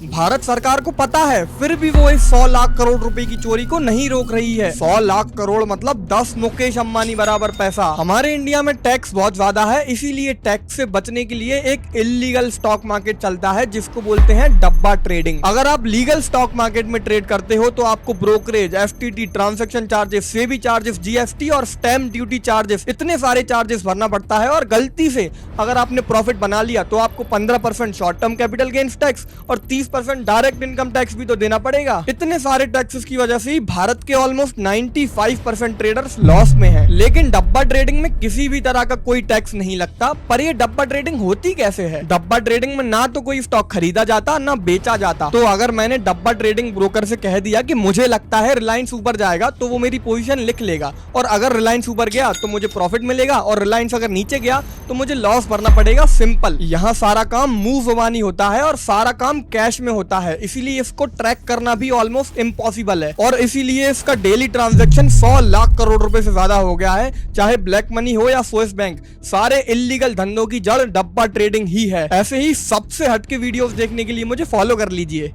भारत सरकार को पता है, फिर भी वो इस 100 लाख करोड़ रुपए की चोरी को नहीं रोक रही है। 100 लाख करोड़ मतलब 10 मुकेश अंबानी बराबर पैसा। हमारे इंडिया में टैक्स बहुत ज्यादा है, इसीलिए टैक्स से बचने के लिए एक इलीगल स्टॉक मार्केट चलता है जिसको बोलते हैं डब्बा ट्रेडिंग। अगर आप लीगल स्टॉक मार्केट में ट्रेड करते हो तो आपको brokerage, FTT, transaction charges, SEBI charges, GST और स्टैम्प ड्यूटी चार्जेस, इतने सारे चार्जेस भरना पड़ता है। और गलती से अगर आपने प्रॉफिट बना लिया तो आपको 15% short term capital gains tax और 30% डायरेक्ट इनकम टैक्स भी तो देना पड़ेगा। इतने सारे टैक्सेस की वजह से भारत के ऑलमोस्ट 95% ट्रेडर्स लॉस में हैं। लेकिन डब्बा ट्रेडिंग में किसी भी तरह का कोई टैक्स नहीं लगता। पर ये डब्बा ट्रेडिंग होती कैसे है? डब्बा ट्रेडिंग में ना तो कोई स्टॉक खरीदा जाता ना बेचा जाता। तो अगर मैंने डब्बा ट्रेडिंग ब्रोकर से कह दिया कि मुझे लगता है रिलायंस ऊपर जाएगा, तो वो मेरी पोजीशन लिख लेगा। और अगर रिलायंस ऊपर गया तो मुझे प्रॉफिट मिलेगा, और रिलायंस अगर नीचे गया तो मुझे लॉस भरना पड़ेगा। सिंपल। यहाँ सारा काम मुंह जुबानी होता है और सारा काम कैश में होता है, इसीलिए इसको ट्रैक करना भी ऑलमोस्ट इम्पॉसिबल है। और इसीलिए इसका डेली ट्रांजैक्शन 100 लाख करोड़ रुपए से ज्यादा हो गया है। चाहे ब्लैक मनी हो या स्विस बैंक, सारे इलीगल धंधों की जड़ डब्बा ट्रेडिंग ही है। ऐसे ही सबसे हटके वीडियोस देखने के लिए मुझे फॉलो कर लीजिए।